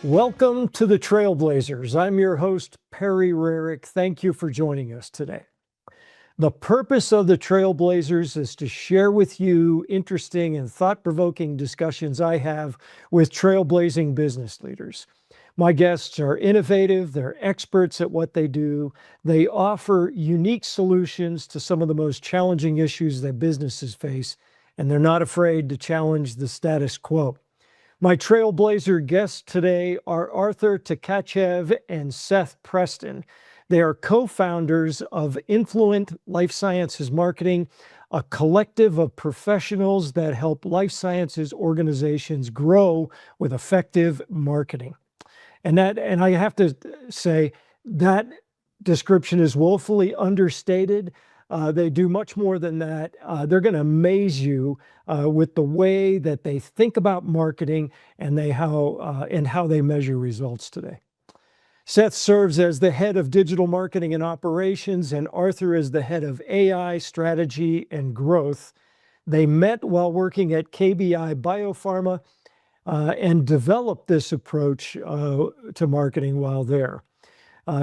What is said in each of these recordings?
Welcome to the Trailblazers. I'm your host, Perry Rarick. Thank you for joining us today. The purpose of the Trailblazers is to share with you interesting and thought-provoking discussions I have with trailblazing business leaders. My guests are innovative, they're experts at what they do, they offer unique solutions to some of the most challenging issues that businesses face, and they're not afraid to challenge the status quo. My Trailblazer guests today are Arthur Tkachev and Seth Preston. They are co-founders of Influent Life Sciences Marketing, a collective of professionals that help life sciences organizations grow with effective marketing. And I have to say that description is woefully understated. They do much more than that. They're going to amaze you with the way that they think about marketing and how they measure results today. Seth serves as the head of digital marketing and operations, and Arthur is the head of AI strategy and growth. They met while working at KBI Biopharma and developed this approach to marketing while there.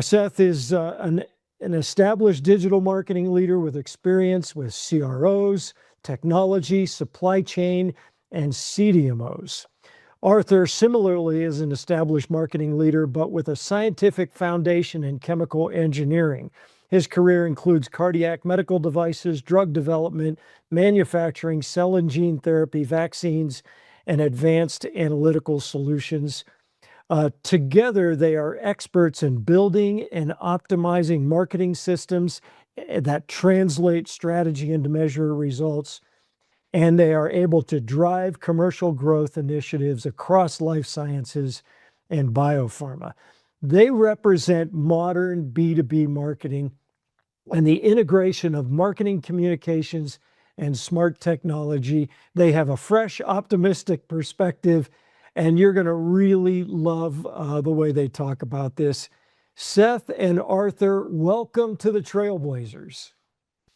Seth is an established digital marketing leader with experience with CROs, technology, supply chain, and CDMOs. Arthur similarly is an established marketing leader, but with a scientific foundation in chemical engineering. His career includes cardiac medical devices, drug development, manufacturing, cell and gene therapy, vaccines, and advanced analytical solutions. Together, they are experts in building and optimizing marketing systems that translate strategy into measure results, and they are able to drive commercial growth initiatives across life sciences and biopharma. They represent modern B2B marketing and the integration of marketing communications and smart technology. They have a fresh, optimistic perspective, and you're going to really love the way they talk about this. Seth and Arthur, welcome to the Trailblazers.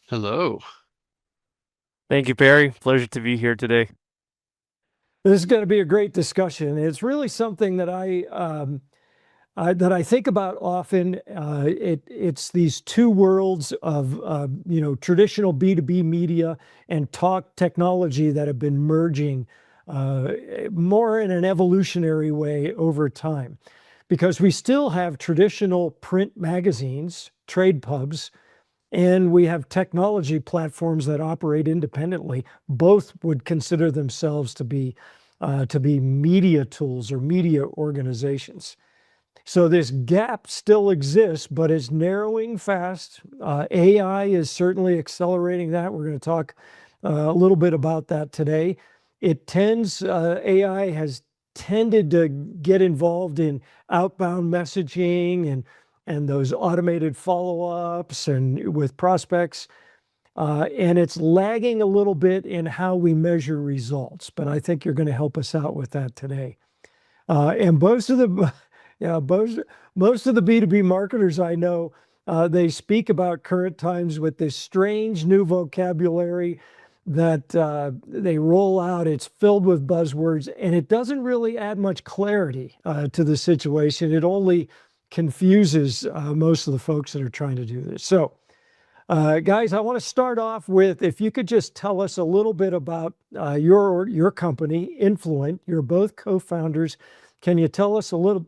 Hello. Thank you, Perry. Pleasure to be here today. This is going to be a great discussion. It's really something that I think about often. It's these two worlds of traditional B2B media and talk technology that have been merging more in an evolutionary way over time, because we still have traditional print magazines, trade pubs, and we have technology platforms that operate independently. Both would consider themselves to be media tools or media organizations. So this gap still exists, but it's narrowing fast. AI is certainly accelerating that. We're going to talk a little bit about that today. AI has tended to get involved in outbound messaging and those automated follow-ups and with prospects. And it's lagging a little bit in how we measure results, but I think you're going to help us out with that today. And most of the B2B marketers I know, they speak about current times with this strange new vocabulary that they roll out. It's filled with buzzwords, and it doesn't really add much clarity to the situation. It only confuses most of the folks that are trying to do this. So, guys, I want to start off with, if you could just tell us a little bit about your company, Influent. You're both co-founders. Can you tell us a little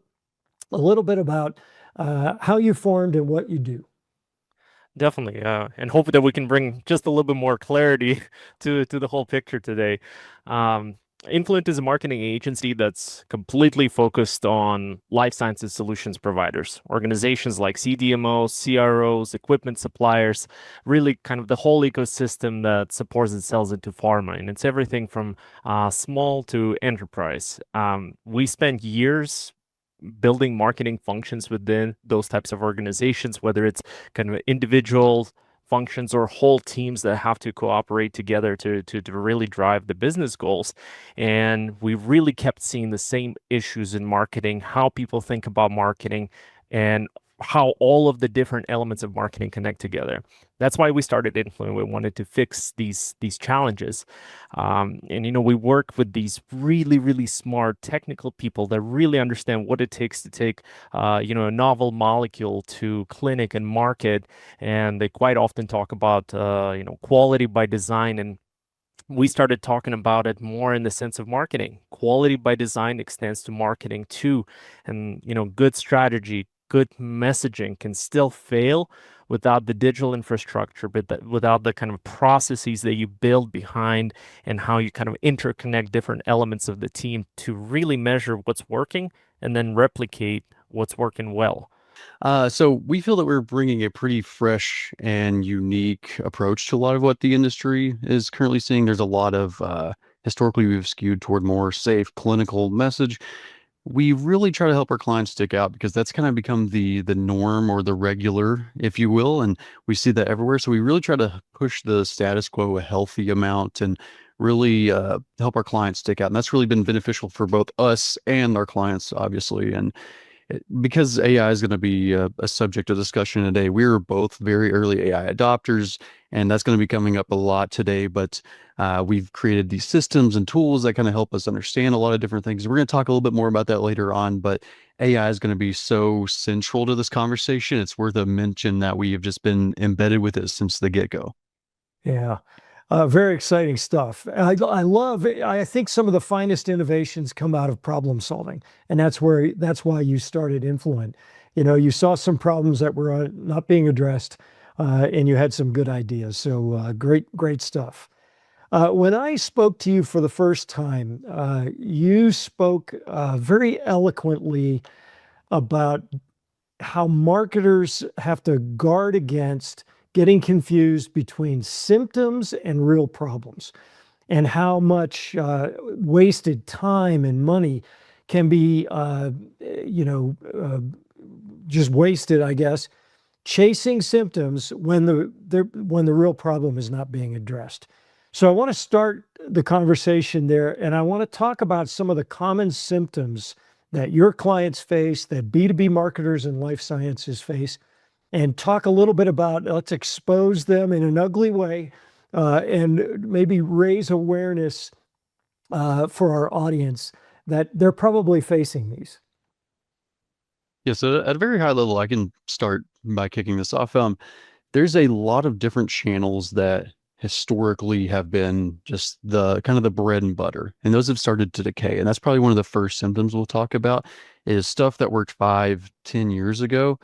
bit about how you formed and what you do? Definitely, and hope that we can bring just a little bit more clarity to the whole picture today. Influent is a marketing agency that's completely focused on life sciences solutions providers, organizations like CDMOs, CROs, equipment suppliers, really kind of the whole ecosystem that supports and sells into pharma. And it's everything from small to enterprise. We spent years building marketing functions within those types of organizations, whether it's kind of individual functions or whole teams that have to cooperate together to really drive the business goals. And we really kept seeing the same issues in marketing, how people think about marketing, and how all of the different elements of marketing connect together. That's why we started Influent. We wanted to fix these challenges, and we work with these really really smart technical people that really understand what it takes to take a novel molecule to clinic and market, and they quite often talk about quality by design. And we started talking about it more in the sense of marketing. Quality by design extends to marketing too. And, good strategy, good messaging can still fail without the digital infrastructure, but without the kind of processes that you build behind and how you kind of interconnect different elements of the team to really measure what's working and then replicate what's working well. So we feel that we're bringing a pretty fresh and unique approach to a lot of what the industry is currently seeing. There's a lot of historically we've skewed toward more safe clinical message. We really try to help our clients stick out because that's kind of become the norm or the regular, if you will, and we see that everywhere. So we really try to push the status quo a healthy amount and really help our clients stick out. And that's really been beneficial for both us and our clients, obviously. And because AI is going to be a subject of discussion today, we're both very early AI adopters, and that's going to be coming up a lot today. But we've created these systems and tools that kind of help us understand a lot of different things. We're going to talk a little bit more about that later on, but AI is going to be so central to this conversation. It's worth a mention that we have just been embedded with it since the get-go. Yeah. Very exciting stuff. I love, I think some of the finest innovations come out of problem solving. And that's why you started Influent. You saw some problems that were not being addressed, and you had some good ideas. So great stuff. When I spoke to you for the first time, you spoke very eloquently about how marketers have to guard against getting confused between symptoms and real problems, and how much wasted time and money can be, just wasted, I guess, chasing symptoms when the real problem is not being addressed. So I want to start the conversation there, and I want to talk about some of the common symptoms that your clients face, that B2B marketers in life sciences face, and talk a little bit about, let's expose them in an ugly way, and maybe raise awareness for our audience that they're probably facing these. Yeah, so at a very high level, I can start by kicking this off. There's a lot of different channels that historically have been just the kind of the bread and butter, and those have started to decay. And that's probably one of the first symptoms we'll talk about is stuff that worked 5, 10 years ago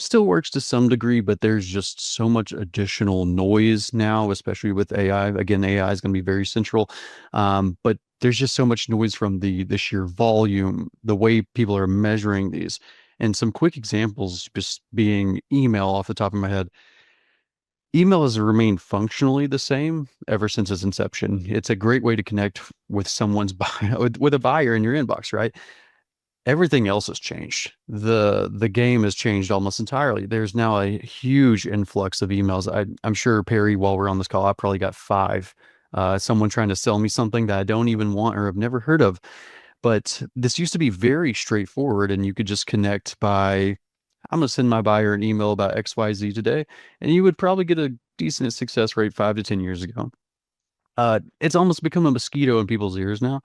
still works to some degree, but there's just so much additional noise now, especially with AI. Again, AI is going to be very central, but there's just so much noise from the sheer volume, the way people are measuring these. And some quick examples, just being email off the top of my head. Email has remained functionally the same ever since its inception. It's a great way to connect with someone's with a buyer in your inbox, right? Everything else has changed. The game has changed almost entirely. There's now a huge influx of emails. I'm sure, Perry, while we're on this call, I probably got five. Someone trying to sell me something that I don't even want or have never heard of. But this used to be very straightforward, and you could just connect by, I'm going to send my buyer an email about XYZ today, and you would probably get a decent success rate 5 to 10 years ago. It's almost become a mosquito in people's ears now.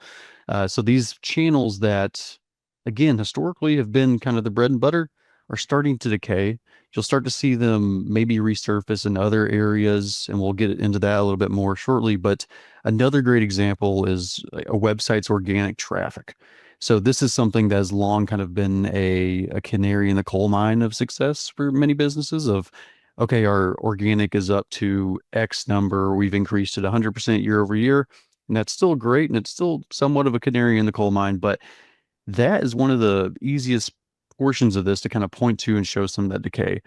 So these channels that, again, historically have been kind of the bread and butter are starting to decay. You'll start to see them maybe resurface in other areas, and we'll get into that a little bit more shortly. But another great example is a website's organic traffic. So this is something that has long kind of been a canary in the coal mine of success for many businesses of, okay, our organic is up to X number. We've increased it 100% year over year. And that's still great. And it's still somewhat of a canary in the coal mine. But that is one of the easiest portions of this to kind of point to and show some of that decay.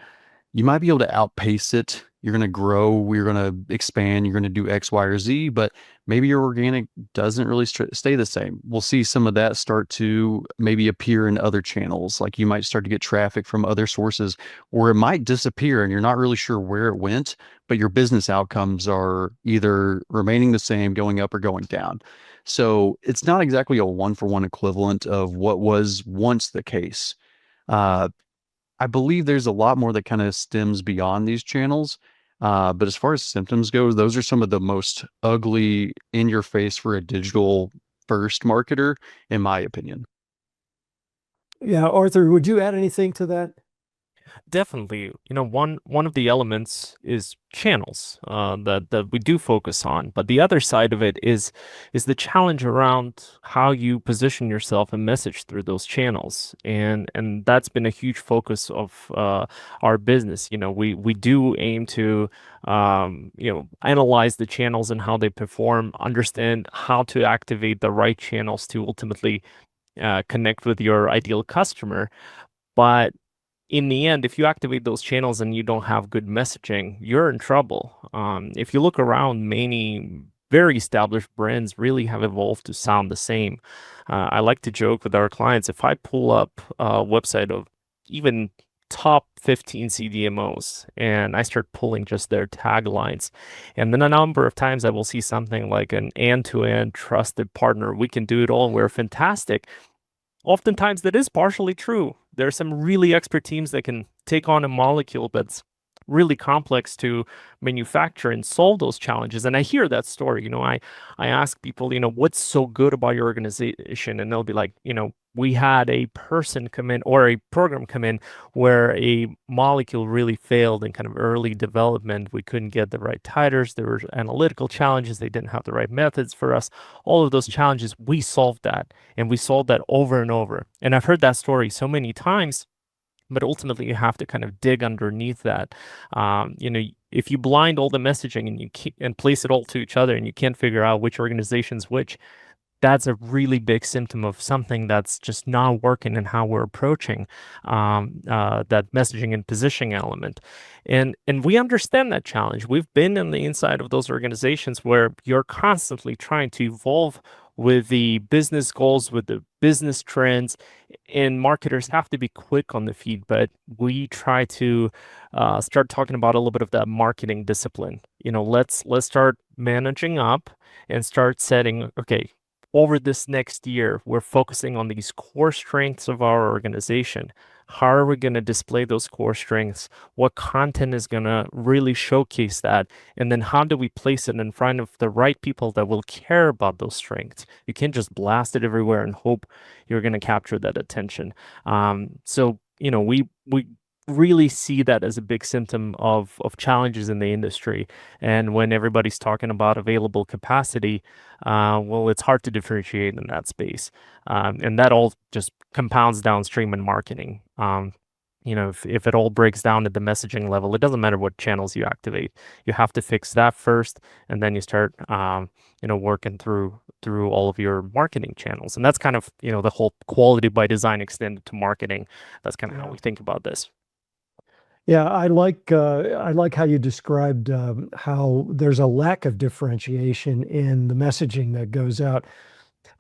You might be able to outpace it. You're going to grow, you're going to expand, you're going to do X, Y, or Z, but maybe your organic doesn't really stay the same. We'll see some of that start to maybe appear in other channels. Like you might start to get traffic from other sources, or it might disappear and you're not really sure where it went, but your business outcomes are either remaining the same, going up, or going down. So it's not exactly a one-for-one equivalent of what was once the case. Uh, I believe there's a lot more that kind of stems beyond these channels. But as far as symptoms go, those are some of the most ugly in your face for a digital first marketer, in my opinion. Yeah, Arthur, would you add anything to that? Definitely, one of the elements is channels that we do focus on, but the other side of it is the challenge around how you position yourself and message through those channels, and that's been a huge focus of our business. We do aim to analyze the channels and how they perform, understand how to activate the right channels to ultimately connect with your ideal customer, but in the end, if you activate those channels and you don't have good messaging, you're in trouble. If you look around, many very established brands really have evolved to sound the same. I like to joke with our clients, if I pull up a website of even top 15 CDMOs and I start pulling just their taglines, and then a number of times I will see something like an end-to-end trusted partner, we can do it all, we're fantastic. Oftentimes that is partially true. There are some really expert teams that can take on a molecule that's really complex to manufacture and solve those challenges. And I hear that story. I ask people, what's so good about your organization? And they'll be like, we had a person come in or a program come in where a molecule really failed in kind of early development. We couldn't get the right titers. There were analytical challenges. They didn't have the right methods for us. All of those challenges, we solved that, and we solved that over and over. And I've heard that story so many times, but ultimately you have to kind of dig underneath that. If you blind all the messaging and and place it all to each other, and you can't figure out which organization's which, that's a really big symptom of something that's just not working in how we're approaching that messaging and positioning element. And we understand that challenge. We've been on the inside of those organizations where you're constantly trying to evolve with the business goals, with the business trends, and marketers have to be quick on the feed. But we try to start talking about a little bit of that marketing discipline. Let's start managing up and start setting, okay, over this next year, we're focusing on these core strengths of our organization. How are we going to display those core strengths? What content is going to really showcase that? And then how do we place it in front of the right people that will care about those strengths? You can't just blast it everywhere and hope you're going to capture that attention. We really see that as a big symptom of challenges in the industry. And when everybody's talking about available capacity, well, it's hard to differentiate in that space. And that all just compounds downstream in marketing. If it all breaks down at the messaging level, it doesn't matter what channels you activate. You have to fix that first, and then you start, working through all of your marketing channels. And that's kind of, the whole quality by design extended to marketing. That's kind of how we think about this. Yeah, I like how you described how there's a lack of differentiation in the messaging that goes out.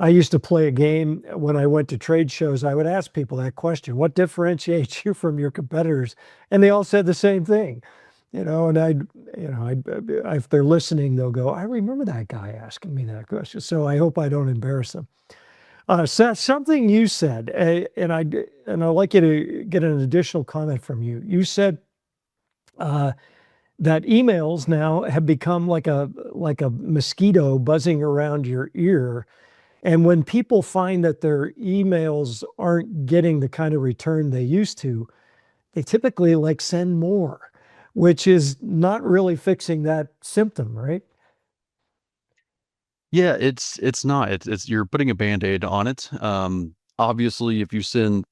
I used to play a game when I went to trade shows. I would ask people that question: "What differentiates you from your competitors?" And they all said the same thing. And if they're listening, they'll go, "I remember that guy asking me that question." So I hope I don't embarrass them. Seth, something you said, and I'd like you to get an additional comment from you. You said that emails now have become like a mosquito buzzing around your ear, and when people find that their emails aren't getting the kind of return they used to, they typically send more, which is not really fixing that symptom, right? Yeah, it's not. It's you're putting a Band-Aid on it. Obviously, if you send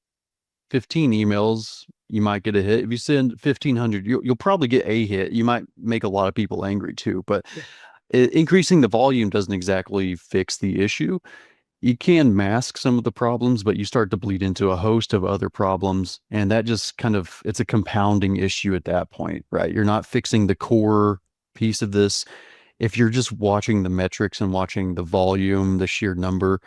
15 emails, you might get a hit. If you send 1,500, you'll probably get a hit. You might make a lot of people angry too, but increasing the volume doesn't exactly fix the issue. You can mask some of the problems, but you start to bleed into a host of other problems, and that just it's a compounding issue at that point, right? You're not fixing the core piece of this. If you're just watching the metrics and watching the volume, the sheer number,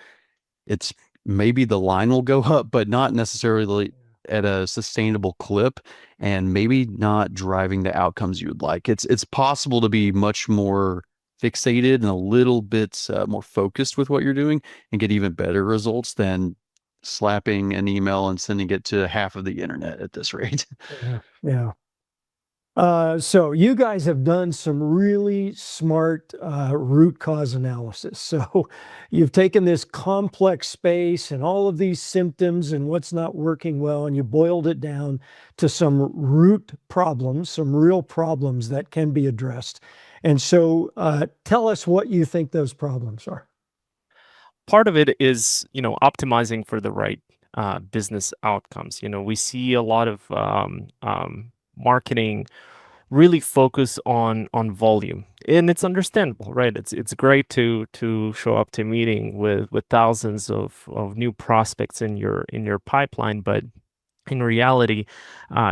it's maybe the line will go up, but not necessarily at a sustainable clip, and maybe not driving the outcomes you would like. It's possible to be much more fixated and a little bit more focused with what you're doing and get even better results than slapping an email and sending it to half of the internet at this rate. Yeah. Yeah. So you guys have done some really smart root cause analysis. So you've taken this complex space and all of these symptoms and what's not working well, and you boiled it down to some root problems, some real problems that can be addressed. And so tell us what you think those problems are. Part of it is, optimizing for the right business outcomes. We see a lot of marketing really focus on volume, and it's understandable, right? It's great to show up to a meeting with thousands of new prospects in your pipeline, but in reality,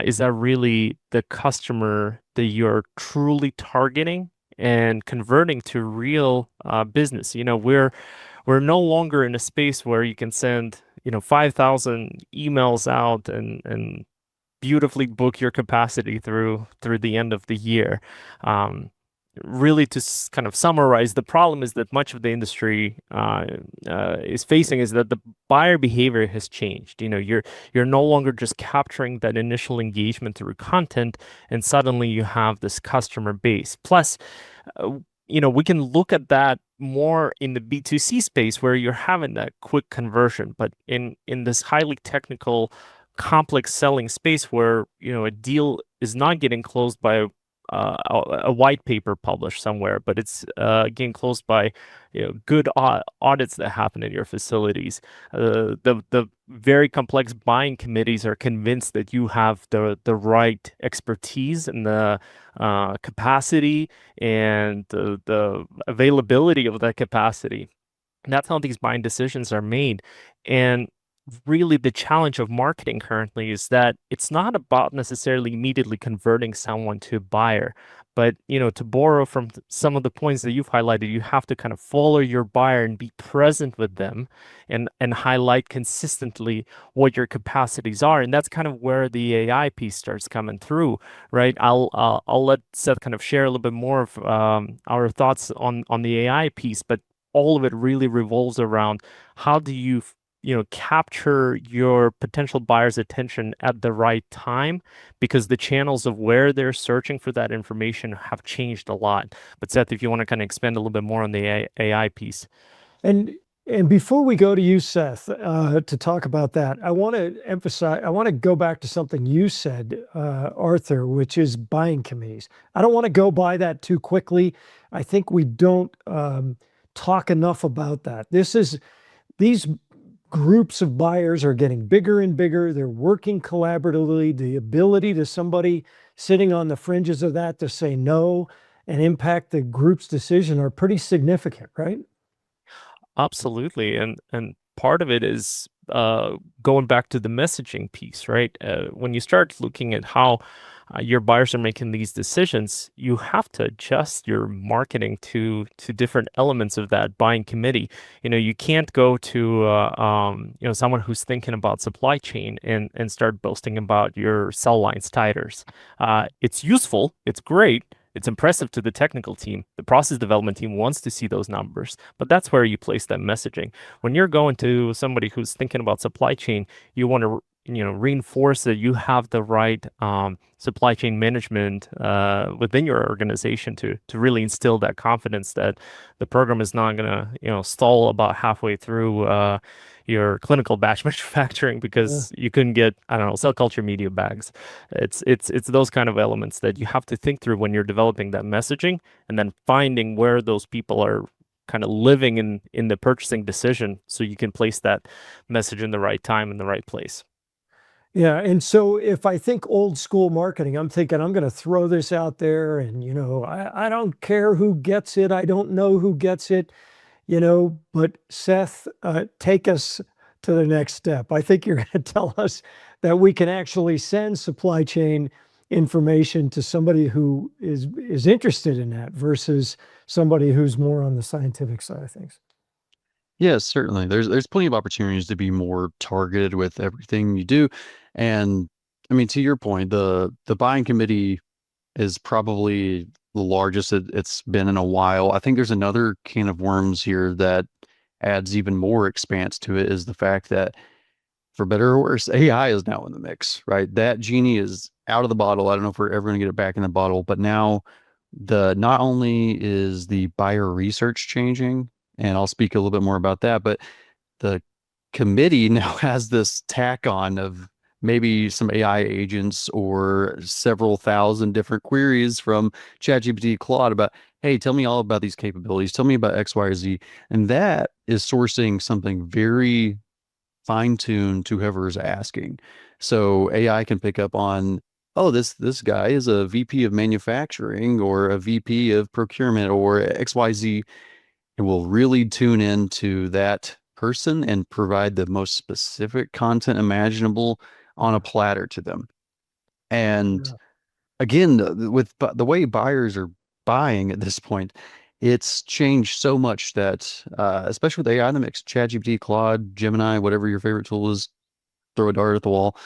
is that really the customer that you're truly targeting and converting to real business? We're no longer in a space where you can send 5,000 emails out and beautifully book your capacity through the end of the year. Really, to kind of summarize, the problem is that much of the industry is facing is that the buyer behavior has changed. You're no longer just capturing that initial engagement through content, and suddenly you have this customer base. Plus, we can look at that more in the B2C space where you're having that quick conversion, but in this highly technical, complex selling space where a deal is not getting closed by a white paper published somewhere, but it's getting closed by good audits that happen in your facilities. The very complex buying committees are convinced that you have the right expertise and the capacity and the availability of that capacity. That's how these buying decisions are made. And really, the challenge of marketing currently is that it's not about necessarily immediately converting someone to a buyer, but to borrow from some of the points that you've highlighted, you have to kind of follow your buyer and be present with them and highlight consistently what your capacities are. And that's kind of where the AI piece starts coming through, right? I'll let Seth kind of share a little bit more of our thoughts on the AI piece, but all of it really revolves around how do you capture your potential buyer's attention at the right time, because the channels of where they're searching for that information have changed a lot. But Seth, if you want to kind of expand a little bit more on the AI piece. And before we go to you, Seth, to talk about that, I want to go back to something you said, Arthur, which is buying committees. I don't want to go by that too quickly. I think we don't talk enough about that. These groups of buyers are getting bigger and bigger. They're working collaboratively. The ability to somebody sitting on the fringes of that to say no and impact the group's decision are pretty significant, right? Absolutely. And part of it is going back to the messaging piece, right? When you start looking at how your buyers are making these decisions, you have to adjust your marketing to different elements of that buying committee. You can't go to someone who's thinking about supply chain and start boasting about your cell lines titers. It's useful, it's great. It's impressive to the technical team. The process development team wants to see those numbers, but that's where you place that messaging. When you're going to somebody who's thinking about supply chain, you want to reinforce that you have the right supply chain management within your organization to really instill that confidence that the program is not going to stall about halfway through your clinical batch manufacturing because you couldn't get, I don't know, cell culture media bags. It's those kind of elements that you have to think through when you're developing that messaging, and then finding where those people are kind of living in the purchasing decision, so you can place that message in the right time in the right place. Yeah. And so if I think old school marketing, I'm thinking I'm going to throw this out there and, I don't care who gets it. I don't know who gets it, but Seth, take us to the next step. I think you're going to tell us that we can actually send supply chain information to somebody who is interested in that versus somebody who's more on the scientific side of things. Yes, certainly. There's plenty of opportunities to be more targeted with everything you do. And I mean, to your point, the buying committee is probably the largest it's been in a while. I think there's another can of worms here that adds even more expanse to it, is the fact that for better or worse, AI is now in the mix, right? That genie is out of the bottle. I don't know if we're ever going to get it back in the bottle, but now not only is the buyer research changing, and I'll speak a little bit more about that, but the committee now has this tack on of maybe some AI agents or several thousand different queries from ChatGPT, Claude about, hey, tell me all about these capabilities. Tell me about X, Y, or Z. And that is sourcing something very fine-tuned to whoever is asking. So AI can pick up on, oh, this guy is a VP of manufacturing or a VP of procurement or XYZ, and will really tune into that person and provide the most specific content imaginable on a platter to them. And Yeah. again, with the way buyers are buying at this point, it's changed so much that, especially with AI in the mix, ChatGPT, Claude, Gemini, whatever your favorite tool is, throw a dart at the wall.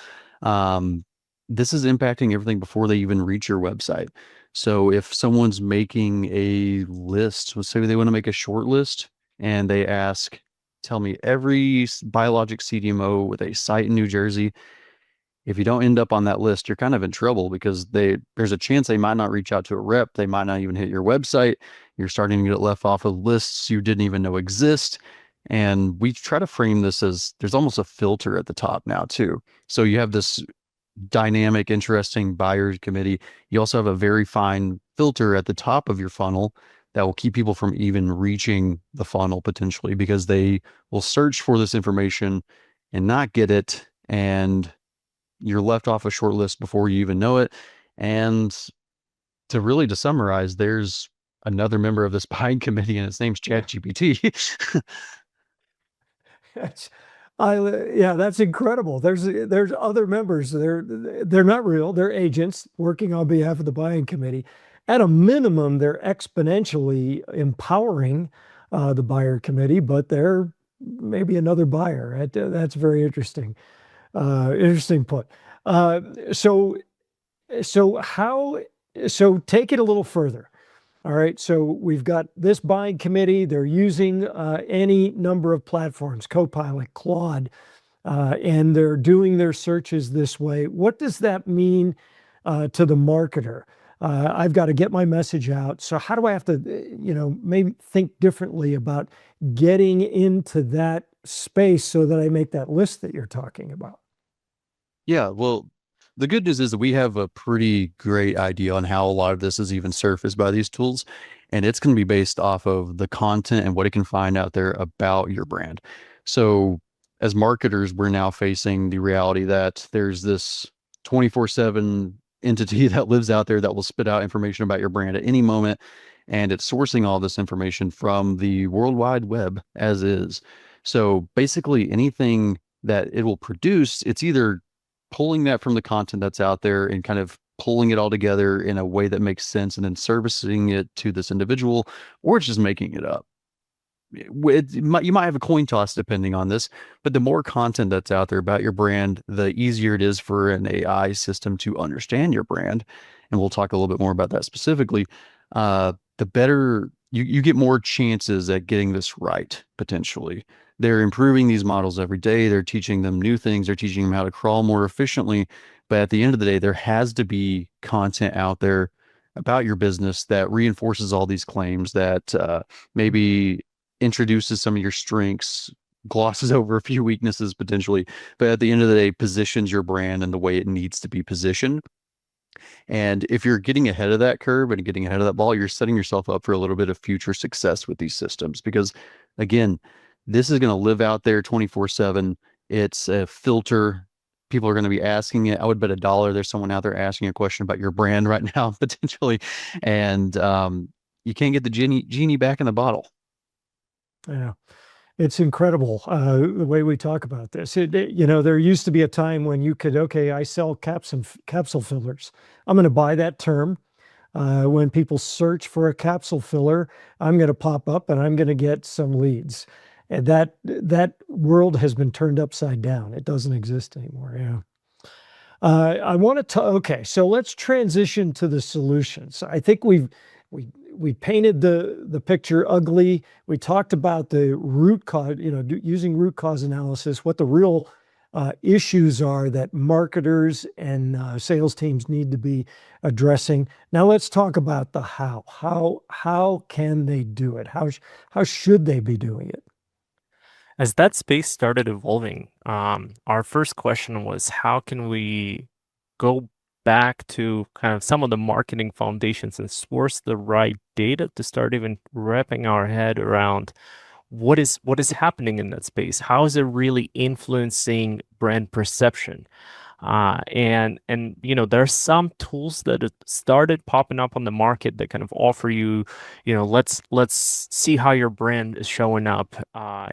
Um, this is impacting everything before they even reach your website. So if someone's making a list, let's say they want to make a short list and they ask, tell me every biologic CDMO with a site in New Jersey. If you don't end up on that list, you're kind of in trouble because there's a chance they might not reach out to a rep. They might not even hit your website. You're starting to get left off of lists you didn't even know exist. And we try to frame this as there's almost a filter at the top now too. So you have this dynamic, interesting buyers committee. You also have a very fine filter at the top of your funnel that will keep people from even reaching the funnel potentially because they will search for this information and not get it. And you're left off a short list before you even know it. And to summarize, there's another member of this buying committee, and its name's ChatGPT. That's, yeah, that's incredible. There's other members. They're not real. They're agents working on behalf of the buying committee. At a minimum, they're exponentially empowering the buyer committee, but they're maybe another buyer. That's very interesting. Interesting put. Uh, so so how so take it a little further. All right, so we've got this buying committee. They're using any number of platforms, Copilot, Claude, and they're doing their searches this way. What does that mean to the marketer? I've got to get my message out. So how do I have to, maybe think differently about getting into that space so that I make that list that you're talking about? Yeah, well, the good news is that we have a pretty great idea on how a lot of this is even surfaced by these tools. And it's going to be based off of the content and what it can find out there about your brand. So, as marketers, we're now facing the reality that there's this 24/7 entity that lives out there that will spit out information about your brand at any moment. And it's sourcing all this information from the World Wide Web as is. So, basically, anything that it will produce, it's either pulling that from the content that's out there and kind of pulling it all together in a way that makes sense and then servicing it to this individual, or it's just making it up. You might have a coin toss depending on this, but the more content that's out there about your brand, the easier it is for an AI system to understand your brand. And we'll talk a little bit more about that specifically. The better you get more chances at getting this right, potentially. They're improving these models every day. They're teaching them new things. They're teaching them how to crawl more efficiently. But at the end of the day, there has to be content out there about your business that reinforces all these claims that maybe introduces some of your strengths, glosses over a few weaknesses potentially, but at the end of the day, positions your brand in the way it needs to be positioned. And if you're getting ahead of that curve and getting ahead of that ball, you're setting yourself up for a little bit of future success with these systems. Because again, this is going to live out there 24/7. It's a filter. People are going to be asking it. I would bet $1 there's someone out there asking a question about your brand right now, potentially. And you can't get the genie back in the bottle. Yeah. It's incredible the way we talk about this. There used to be a time when you could, okay, I sell capsule fillers. I'm going to buy that term. When people search for a capsule filler, I'm going to pop up and I'm going to get some leads. And that world has been turned upside down. It doesn't exist anymore. Yeah. I want to okay, so let's transition to the solutions. I think we painted the picture ugly. We talked about the root cause, using root cause analysis, what the real issues are that marketers and sales teams need to be addressing. Now let's talk about the how. How can they do it? How should they be doing it? As that space started evolving, our first question was how can we go back to kind of some of the marketing foundations and source the right data to start even wrapping our head around what is happening in that space? How is it really influencing brand perception? And there are some tools that have started popping up on the market that kind of offer you, let's see how your brand is showing up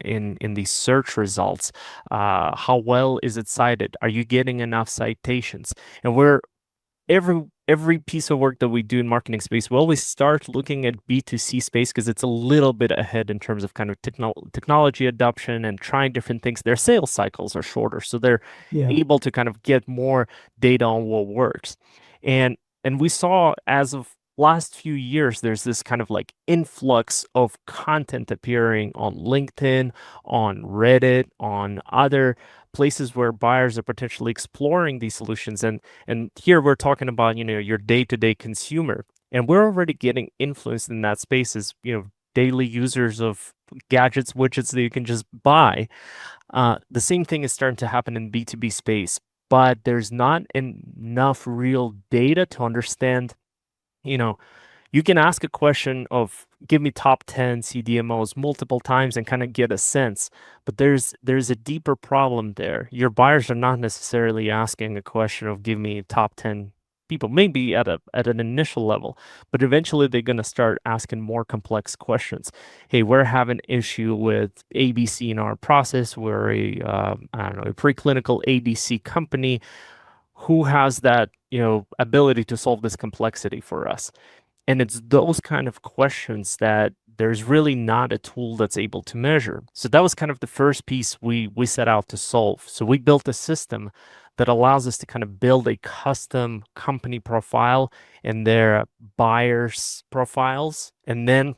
in these search results. How well is it cited? Are you getting enough citations? And every piece of work that we do in marketing space, we always start looking at B2C space because it's a little bit ahead in terms of kind of technology adoption and trying different things. Their sales cycles are shorter, so they're Yeah. able to kind of get more data on what works. And we saw as of last few years, there's this kind of like influx of content appearing on LinkedIn, on Reddit, on other places where buyers are potentially exploring these solutions. And here we're talking about, your day-to-day consumer. And we're already getting influenced in that space as, daily users of gadgets, widgets that you can just buy. The same thing is starting to happen in B2B space, but there's not enough real data to understand, you can ask a question of give me top 10 CDMOs multiple times and kind of get a sense, but there's a deeper problem there. Your buyers are not necessarily asking a question of give me top 10 people, maybe at an initial level, but eventually they're going to start asking more complex questions. Hey, we're having issue with ABC in our process. We're a preclinical ADC company. Who has that, ability to solve this complexity for us? And it's those kind of questions that there's really not a tool that's able to measure. So that was kind of the first piece we set out to solve. So we built a system that allows us to kind of build a custom company profile and their buyers' profiles, and then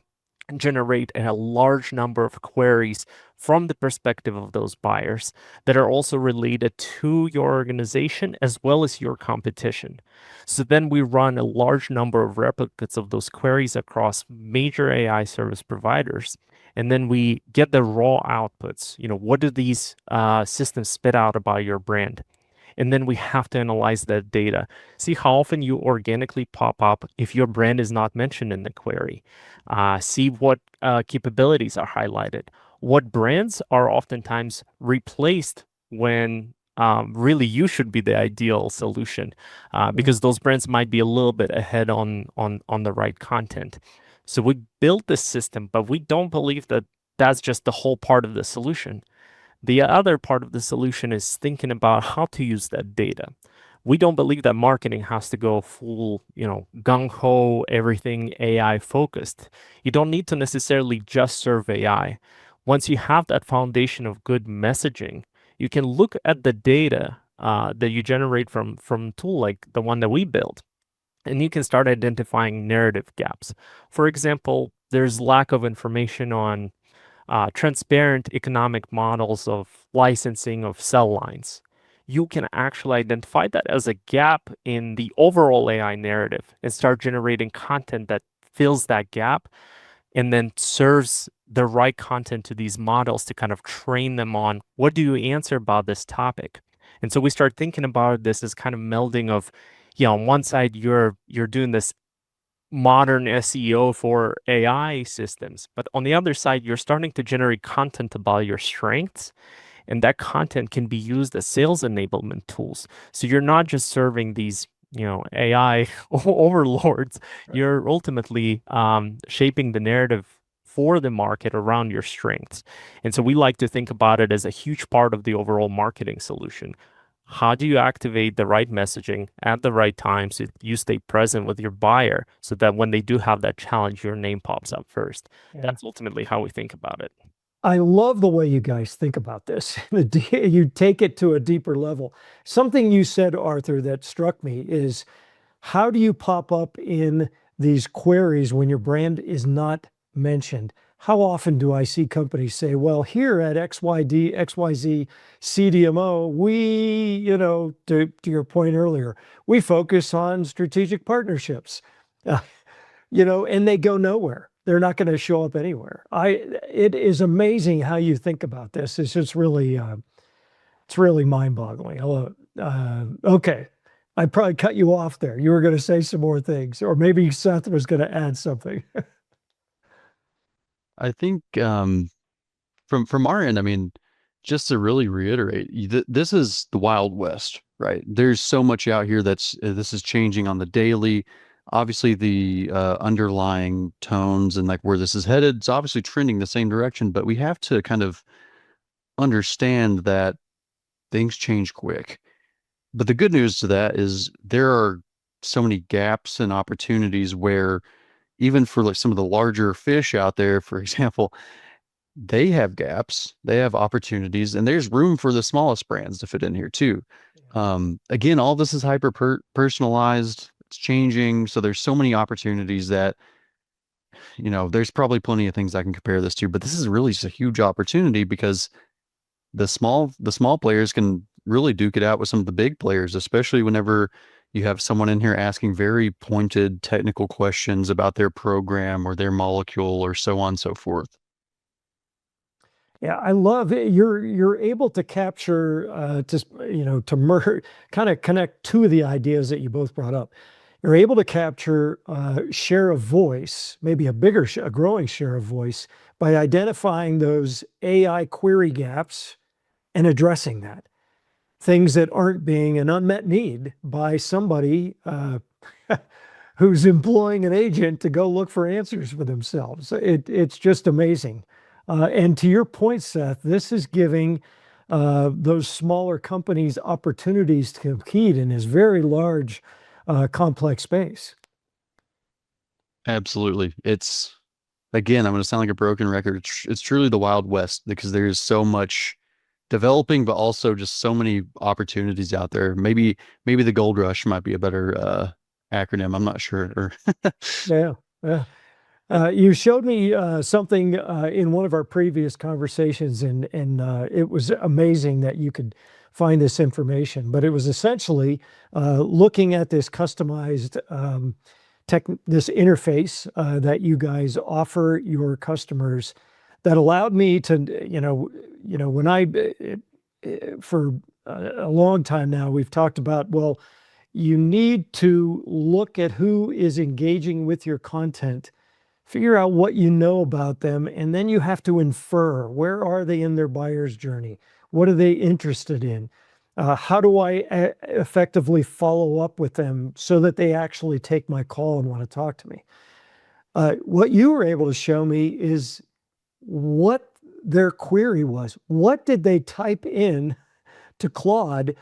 generate a large number of queries from the perspective of those buyers that are also related to your organization as well as your competition. So then we run a large number of replicates of those queries across major AI service providers. And then we get the raw outputs. What do these systems spit out about your brand? And then we have to analyze that data, see how often you organically pop up if your brand is not mentioned in the query, see what capabilities are highlighted, what brands are oftentimes replaced when really you should be the ideal solution, because those brands might be a little bit ahead on the right content. So we built this system, but we don't believe that that's just the whole part of the solution. The other part of the solution is thinking about how to use that data. We don't believe that marketing has to go full, gung ho, everything AI focused. You don't need to necessarily just serve AI. Once you have that foundation of good messaging, you can look at the data that you generate from a tool like the one that we built, and you can start identifying narrative gaps. For example, there's lack of information on transparent economic models of licensing of cell lines. You can actually identify that as a gap in the overall AI narrative and start generating content that fills that gap and then serves the right content to these models to kind of train them on what do you answer about this topic. And so we start thinking about this as kind of melding of, on one side you're doing this modern SEO for AI systems, but on the other side, you're starting to generate content about your strengths, and that content can be used as sales enablement tools. So you're not just serving these, AI overlords. You're ultimately shaping the narrative for the market around your strengths. And so we like to think about it as a huge part of the overall marketing solution. How do you activate the right messaging at the right time so you stay present with your buyer so that when they do have that challenge, your name pops up first? Yeah. That's ultimately how we think about it. I love the way you guys think about this. You take it to a deeper level. Something you said, Arthur, that struck me is how do you pop up in these queries when your brand is not mentioned? how often do I see companies say, well, here at XYZ CDMO, we, to your point earlier, we focus on strategic partnerships, and they go nowhere. They're not going to show up anywhere. It is amazing how you think about this. It's just really, it's really mind-boggling. Okay, I probably cut you off there. You were going to say some more things, or maybe Seth was going to add something. I think from our end, I mean, just to really reiterate, this is the Wild West, right? There's so much out here this is changing on the daily. Obviously, the underlying tones and like where this is headed, it's obviously trending the same direction, but we have to kind of understand that things change quick. But the good news to that is there are so many gaps and opportunities where even for like some of the larger fish out there, for example, they have gaps, they have opportunities, and there's room for the smallest brands to fit in here too. Again, all this is hyper personalized, it's changing. So there's so many opportunities that, there's probably plenty of things I can compare this to, but this is really just a huge opportunity because the small players can really duke it out with some of the big players, especially whenever you have someone in here asking very pointed technical questions about their program or their molecule or so on and so forth. Yeah, I love it. You're able to capture to kind of connect two of the ideas that you both brought up. You're able to capture share of voice, maybe a growing share of voice, by identifying those AI query gaps and addressing that. Things that aren't being an unmet need by somebody who's employing an agent to go look for answers for themselves. It's just amazing. And to your point, Seth, this is giving those smaller companies opportunities to compete in this very large, complex space. Absolutely. Again, I'm going to sound like a broken record. It's truly the Wild West because there's so much developing, but also just so many opportunities out there. Maybe the gold rush might be a better acronym. I'm not sure. Yeah, yeah. You showed me something in one of our previous conversations, and it was amazing that you could find this information. But it was essentially looking at this customized this interface that you guys offer your customers that allowed me to, when for a long time now, we've talked about, well, you need to look at who is engaging with your content, figure out what you know about them, and then you have to infer, where are they in their buyer's journey? What are they interested in? How do I effectively follow up with them so that they actually take my call and want to talk to me? What you were able to show me is what their query was. What did they type in to Claude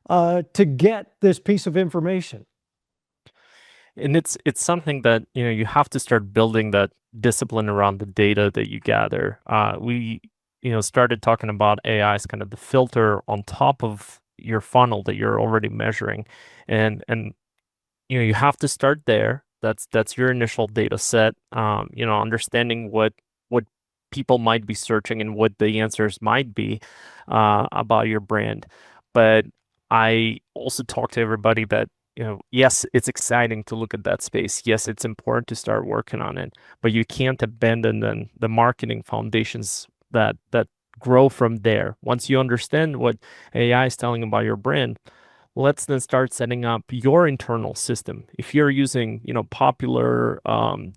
to get this piece of information? And it's something that you have to start building that discipline around the data that you gather. We started talking about AI as kind of the filter on top of your funnel that you're already measuring, and you have to start there. That's your initial data set. Understanding what people might be searching and what the answers might be about your brand. But I also talk to everybody that yes, it's exciting to look at that space. Yes, it's important to start working on it, but you can't abandon then the marketing foundations that grow from there. Once you understand what AI is telling about your brand, let's then start setting up your internal system. If you're using, popular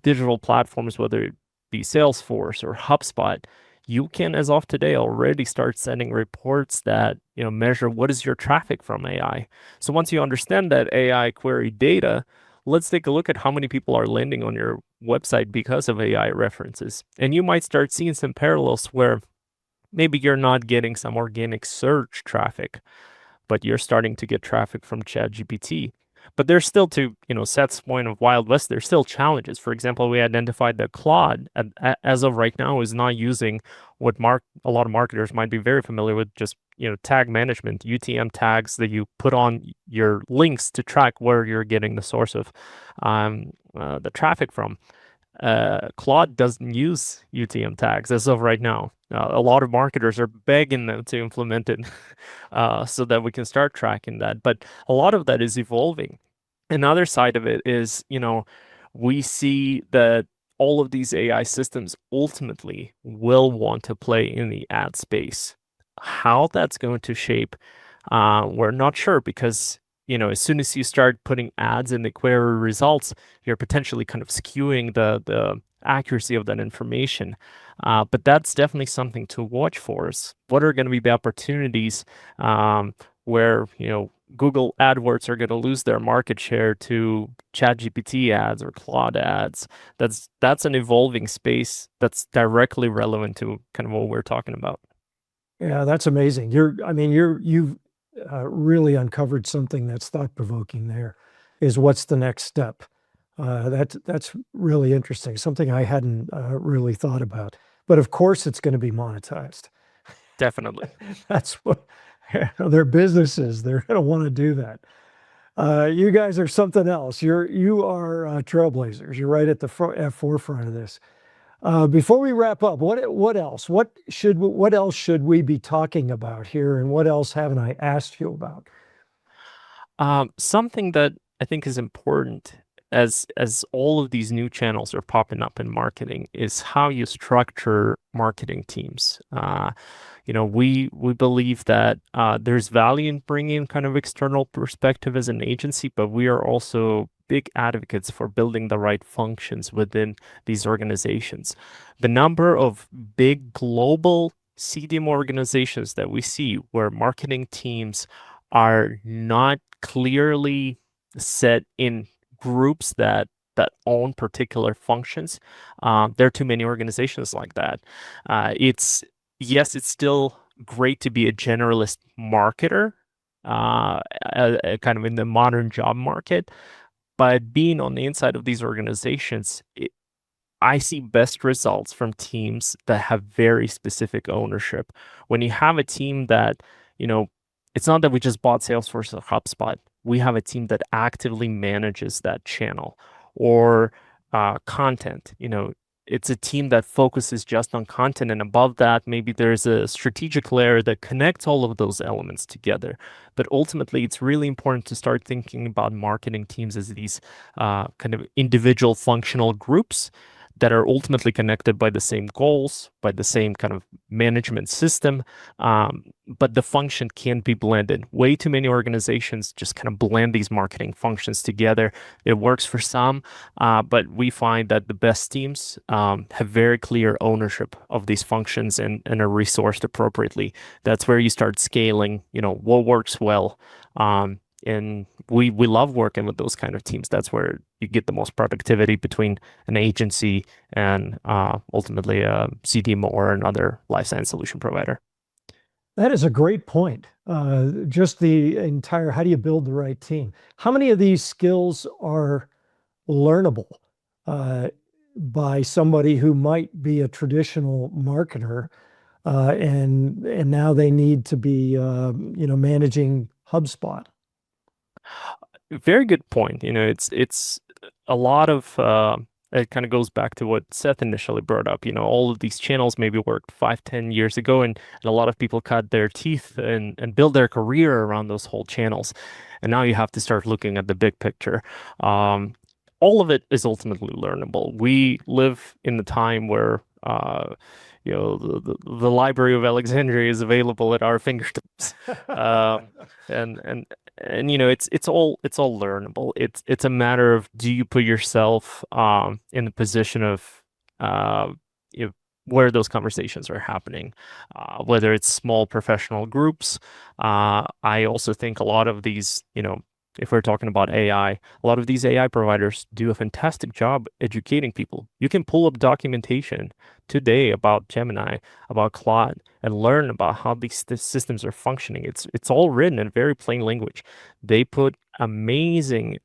digital platforms, whether it be Salesforce or HubSpot, you can, as of today, already start sending reports that, measure what is your traffic from AI. So once you understand that AI query data, let's take a look at how many people are landing on your website because of AI references. And you might start seeing some parallels where maybe you're not getting some organic search traffic, but you're starting to get traffic from ChatGPT. But there's still, to Seth's point of Wild West, there's still challenges. For example, we identified that Claude, as of right now, is not using what a lot of marketers might be very familiar with, just tag management, UTM tags that you put on your links to track where you're getting the source of the traffic from. Claude doesn't use UTM tags as of right now. A lot of marketers are begging them to implement it so that we can start tracking that. But a lot of that is evolving. Another side of it is, we see that all of these AI systems ultimately will want to play in the ad space. How that's going to shape, we're not sure because, as soon as you start putting ads in the query results, you're potentially kind of skewing the accuracy of that information. But that's definitely something to watch for. Is what are going to be the opportunities where, Google AdWords are going to lose their market share to ChatGPT ads or Claude ads. That's an evolving space that's directly relevant to kind of what we're talking about. Yeah, that's amazing. You've really uncovered something that's thought-provoking there, is what's the next step? That's really interesting, something I hadn't really thought about. But of course, it's going to be monetized. Definitely. That's what their businesses. They're going to want to do that. You guys are something else. You are trailblazers. You're right at the forefront of this. Before we wrap up, what else? What else should we be talking about here, and what else haven't I asked you about? Something that I think is important as all of these new channels are popping up in marketing is how you structure marketing teams. We believe that there's value in bringing kind of external perspective as an agency, but we are also big advocates for building the right functions within these organizations. The number of big global CDM organizations that we see where marketing teams are not clearly set in groups that own particular functions. There are too many organizations like that. It's still great to be a generalist marketer, kind of in the modern job market, but being on the inside of these organizations, I see best results from teams that have very specific ownership. When you have a team that, it's not that we just bought Salesforce or HubSpot. We have a team that actively manages that channel or content. It's a team that focuses just on content. And above that, maybe there's a strategic layer that connects all of those elements together. But ultimately, it's really important to start thinking about marketing teams as these kind of individual functional groups that are ultimately connected by the same goals, by the same kind of management system. But the function can't be blended. Way too many organizations just kind of blend these marketing functions together. It works for some, but we find that the best teams have very clear ownership of these functions and are resourced appropriately. That's where you start scaling, what works well. And we love working with those kind of teams. That's where you get the most productivity between an agency and ultimately a CDMO or another life science solution provider. That is a great point. Just the entire, how do you build the right team? How many of these skills are learnable by somebody who might be a traditional marketer, and now they need to be, managing HubSpot? Very good point. It's a lot of it kind of goes back to what Seth initially brought up. All of these channels maybe worked 5-10 years ago, and a lot of people cut their teeth and build their career around those whole channels. And now you have to start looking at the big picture. All of it is ultimately learnable. We live in the time where the Library of Alexandria is available at our fingertips, and it's all learnable. It's a matter of, do you put yourself in the position of where those conversations are happening, whether it's small professional groups. I also think a lot of these, if we're talking about AI, a lot of these AI providers do a fantastic job educating people. You can pull up documentation today about Gemini, about Claude, and learn about how these systems are functioning. It's all written in very plain language. They put amazing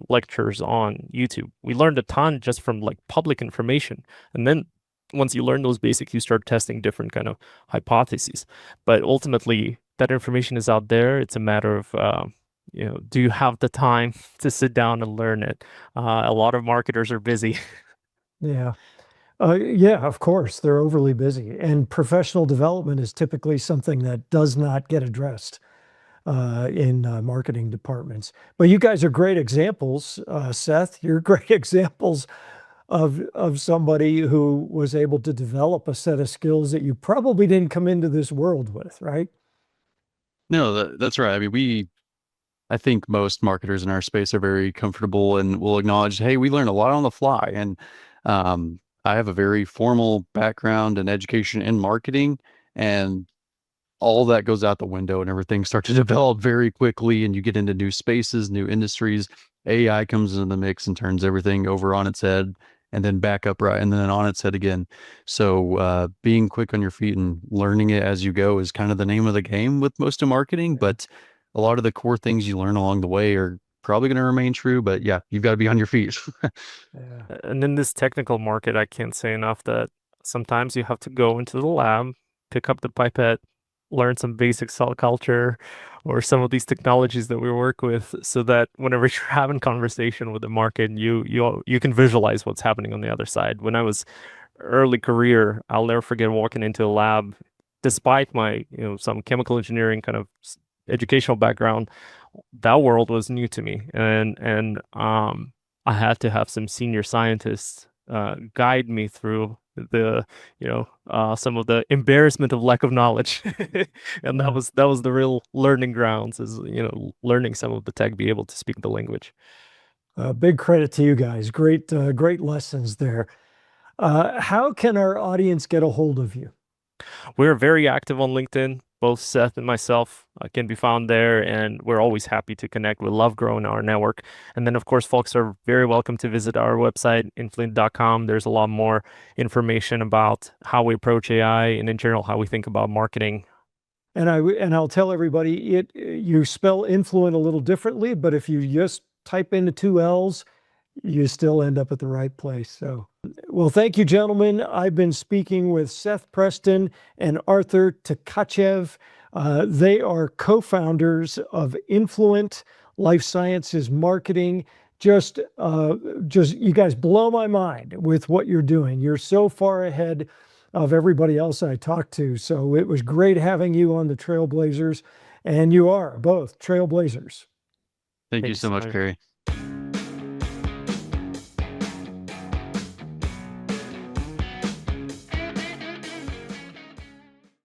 lectures on YouTube. We learned a ton just from like public information, and then once you learn those basics, you start testing different kind of hypotheses. But ultimately, that information is out there. It's a matter of do you have the time to sit down and learn it? A lot of marketers are busy. Yeah. Yeah, of course, they're overly busy. And professional development is typically something that does not get addressed in marketing departments. But you guys are great examples, Seth. You're great examples of somebody who was able to develop a set of skills that you probably didn't come into this world with, right? No, that's right. I mean, I think most marketers in our space are very comfortable and will acknowledge, hey, we learn a lot on the fly. And I have a very formal background in education and marketing, and all that goes out the window and everything starts to develop very quickly. And you get into new spaces, new industries. AI comes into the mix and turns everything over on its head and then back upright and then on its head again. So being quick on your feet and learning it as you go is kind of the name of the game with most of marketing. But a lot of the core things you learn along the way are probably going to remain true. But yeah, you've got to be on your feet. Yeah. And in this technical market, I can't say enough that sometimes you have to go into the lab, pick up the pipette, learn some basic cell culture or some of these technologies that we work with, so that whenever you're having conversation with the market, you can visualize what's happening on the other side. When I was early career, I'll never forget walking into a lab, despite my some chemical engineering kind of educational background. That world was new to me, and I had to have some senior scientists guide me through the some of the embarrassment of lack of knowledge. And Yeah. that was the real learning grounds, is learning some of the tech, be able to speak the language. Big credit to you guys. Great lessons there. How can our audience get a hold of you? We're very active on LinkedIn. Both Seth and myself can be found there, and we're always happy to connect. We love growing our network. And then, of course, folks are very welcome to visit our website, influent.com. There's a lot more information about how we approach AI and, in general, how we think about marketing. And I'll tell everybody, you spell influent a little differently, but if you just type in the two L's, you still end up at the right place. So, well, thank you, gentlemen. I've been speaking with Seth Preston and Arthur Tkachev. They are co-founders of Influent Life Sciences Marketing. Just you guys blow my mind with what you're doing. You're so far ahead of everybody else I talked to. So it was great having you on the Trailblazers, and you are both trailblazers. Thank you Thanks. so much, Perry.